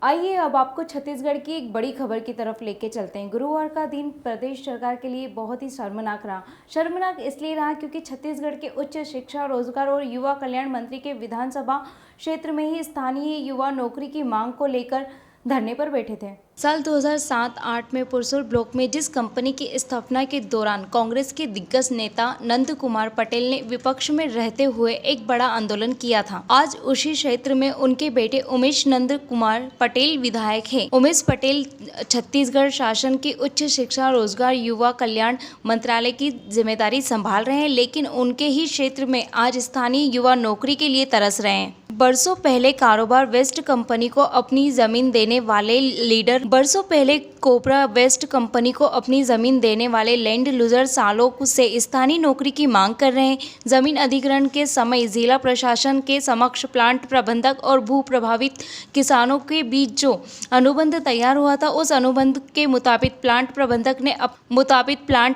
आइए अब आपको छत्तीसगढ़ की एक बड़ी खबर की तरफ लेके चलते हैं। गुरुवार का दिन प्रदेश सरकार के लिए बहुत ही शर्मनाक रहा। शर्मनाक इसलिए रहा क्योंकि छत्तीसगढ़ के उच्च शिक्षा, रोजगार और युवा कल्याण मंत्री के विधानसभा क्षेत्र में ही स्थानीय युवा नौकरी की मांग को लेकर धरने पर बैठे थे। साल 2007-8 में पुरसुर ब्लॉक में जिस कंपनी की स्थापना के दौरान कांग्रेस के दिग्गज नेता नंद कुमार पटेल ने विपक्ष में रहते हुए एक बड़ा आंदोलन किया था। आज उसी क्षेत्र में उनके बेटे उमेश नंद कुमार पटेल विधायक हैं। उमेश पटेल छत्तीसगढ़ शासन की उच्च शिक्षा, रोजगार, युवा कल्याण मंत्रालय की जिम्मेदारी संभाल रहे हैं, लेकिन उनके ही क्षेत्र में आज स्थानीय युवा नौकरी के लिए तरस रहे हैं। बरसों पहले कारोबार वेस्ट कंपनी को अपनी जमीन देने वाले लीडर बरसों पहले कोबरा वेस्ट कंपनी को अपनी जमीन देने वाले लैंड लूजर सालों से स्थानीय नौकरी की मांग कर रहे हैं। जमीन अधिग्रहण के समय जिला प्रशासन के समक्ष प्लांट प्रबंधक और भू प्रभावित किसानों के बीच जो अनुबंध तैयार हुआ था, उस अनुबंध के मुताबिक प्लांट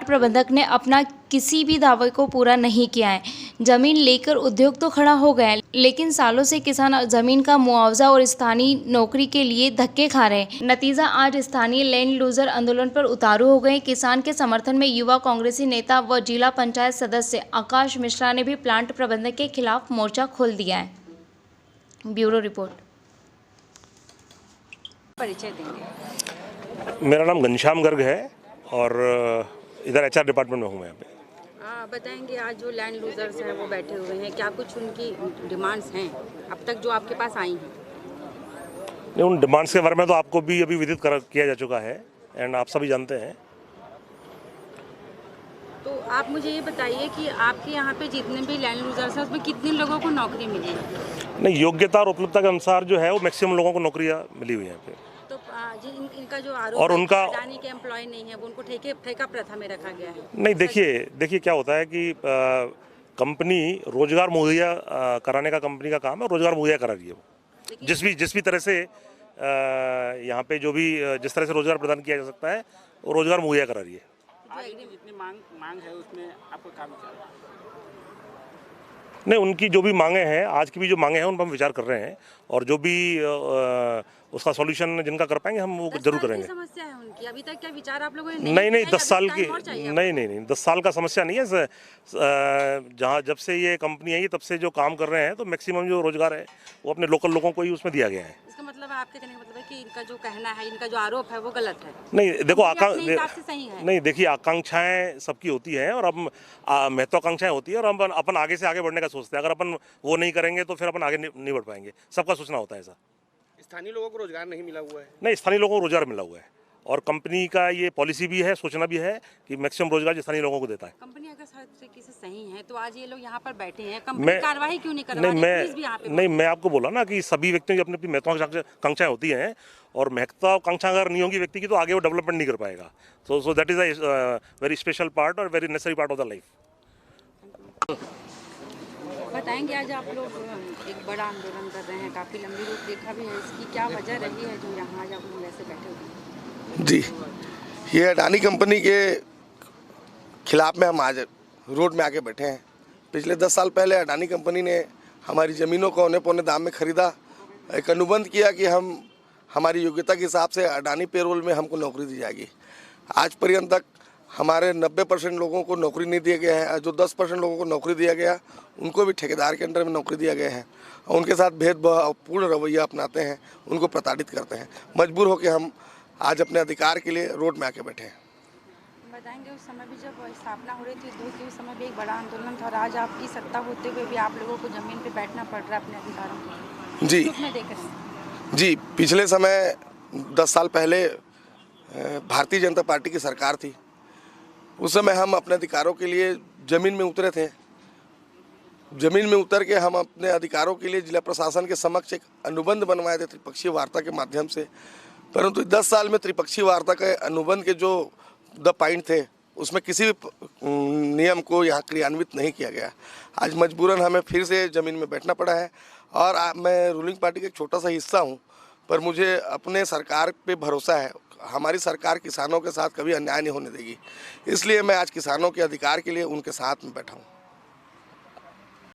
प्रबंधक ने अपना किसी भी दावे को पूरा नहीं किया है। जमीन लेकर उद्योग तो खड़ा हो गया है, लेकिन सालों से किसान जमीन का मुआवजा और स्थानीय नौकरी के लिए धक्के खा रहे हैं। नतीजा आज स्थानीय लैंड लूजर आंदोलन पर उतारू हो गए। किसान के समर्थन में युवा कांग्रेसी नेता व जिला पंचायत सदस्य आकाश मिश्रा ने भी प्लांट प्रबंधक के खिलाफ मोर्चा खोल दिया है। Bureau report. परिचय देंगे। मेरा नाम घनश्याम गर्ग है और इधर HR डिपार्टमेंट में हूँ मैं यहाँ पे। बताएंगे, आज जो लैंड लूजर्स हैं वो बैठे हुए हैं, क्या कुछ उनकी डिमांड्स हैं अब तक जो आपके पास आई हैं? नहीं, उन डिमांड्स के बारे में तो आपको भी अभी विदित किया जा चुका है एंड आप सभी जानते हैं। तो आप मुझे ये बताइए कि आपके यहाँ पे जितने भी लैंड लूजर्स हैं उसमें कितने लोगों को नौकरी मिली है? नहीं, योग्यता और उपलब्धता के अनुसार जो है वो मैक्सिमम लोगों को नौकरियाँ मिली हुई हैं यहाँ पे। तो इनका जो आरोप और उनका अडानी के एम्प्लॉय नहीं है, वो उनको ठेका प्रथा में रखा गया है। नहीं, देखिए क्या होता है कि कंपनी रोजगार मुहैया कराने का कंपनी का काम है, रोजगार मुहैया करा रही है वो। जिस भी तरह से यहाँ पे जो भी जिस तरह से रोजगार प्रदान किया जा सकता है वो रोजगार मुहैया करा रही है। आज जितनी मांग है उसमें आपको क्या विचार है? नहीं, उनकी जो भी मांगे हैं, आज की भी जो मांगे हैं उन पर हम विचार कर रहे हैं और जो भी उसका सॉल्यूशन जिनका कर पाएंगे हम वो जरूर करेंगे। समस्या है उनकी, अभी तक क्या विचार आप लोगों ने नहीं 10 साल की नहीं 10 साल का समस्या नहीं है। जहाँ जब से ये कंपनी आई है तब से जो काम कर रहे हैं तो मैक्सिमम जो रोजगार है वो अपने लोकल लोगों को ही उसमें दिया गया है। इसका मतलब आपके कहने का मतलब है कि इनका जो कहना है, इनका जो आरोप है वो गलत है? नहीं, देखो नहीं, देखिए आकांक्षाएं सबकी होती हैं और अब महत्वाकांक्षाएं होती है और हम अपन आगे से आगे बढ़ने का सोचते हैं। अगर अपन वो नहीं करेंगे तो फिर अपन आगे नहीं बढ़ पाएंगे। सबका सोचना होता है ऐसा। स्थानीय लोगों को रोजगार नहीं मिला हुआ है? नहीं, स्थानीय लोगों को रोजगार मिला हुआ है और कंपनी का ये पॉलिसी भी है, सोचना भी है कि मैक्सिमम रोजगार स्थानीय लोगों को देता है। कंपनी अगर हर तरीके से सही है तो आज ये लोग यहाँ पर बैठे हैं, कंपनी कार्रवाई क्यों नहीं कर रही? नहीं, मैं आपको बोला ना कि सभी व्यक्तियों की अपनी अपनी महत्वाकांक्षाएं होती हैं और महत्वाकांक्षा अगर नहीं होगी व्यक्ति की तो आगे वो डेवलपमेंट नहीं कर पाएगा। So that is a very special part और very necessary part of the life. बताएंगे, आज आप लोग एक बड़ा आंदोलन कर रहे हैं, काफ़ी लंबी रूपरेखा भी है इसकी, क्या वजह रही है जो यहाँ आज आप लोग ऐसे बैठे हुए हैं? जी, ये अडानी कंपनी के खिलाफ में हम आज रोड में आके बैठे हैं। पिछले 10 साल पहले अडानी कंपनी ने हमारी ज़मीनों को औने पौने दाम में ख़रीदा, एक अनुबंध किया कि हम हमारी योग्यता के हिसाब से अडानी पेरोल में हमको नौकरी दी जाएगी। आज पर्यंत तक हमारे 90% लोगों को नौकरी नहीं दिया गया है। जो 10% लोगों को नौकरी दिया गया उनको भी ठेकेदार के अंडर में नौकरी दिया गया है और उनके साथ भेदभावपूर्ण रवैया अपनाते हैं, उनको प्रताड़ित करते हैं। मजबूर होकर हम आज अपने अधिकार के लिए रोड में आके बैठे हैं। बताएंगे, उस समय भी जब स्थापना हो रही थी उद्योग के, उस समय भी एक बड़ा आंदोलन था और आज आपकी सत्ता होते हुए भी आप लोगों को ज़मीन पर बैठना पड़ रहा है अपने अधिकारों को। जी देख रहे हैं। जी, पिछले समय 10 साल पहले भारतीय जनता पार्टी की सरकार थी। उस समय हम अपने अधिकारों के लिए ज़मीन में उतरे थे। ज़मीन में उतर के हम अपने अधिकारों के लिए जिला प्रशासन के समक्ष एक अनुबंध बनवाए थे त्रिपक्षीय वार्ता के माध्यम से, परंतु 10 साल में त्रिपक्षीय वार्ता के अनुबंध के जो पॉइंट थे उसमें किसी भी नियम को यहाँ क्रियान्वित नहीं किया गया। आज मजबूरन हमें फिर से ज़मीन में बैठना पड़ा है और मैं रूलिंग पार्टी का एक छोटा सा हिस्सा हूँ, पर मुझे अपने सरकार पे भरोसा है। हमारी सरकार किसानों के साथ कभी अन्याय नहीं होने देगी, इसलिए मैं आज किसानों के अधिकार के लिए उनके साथ में बैठा हूँ।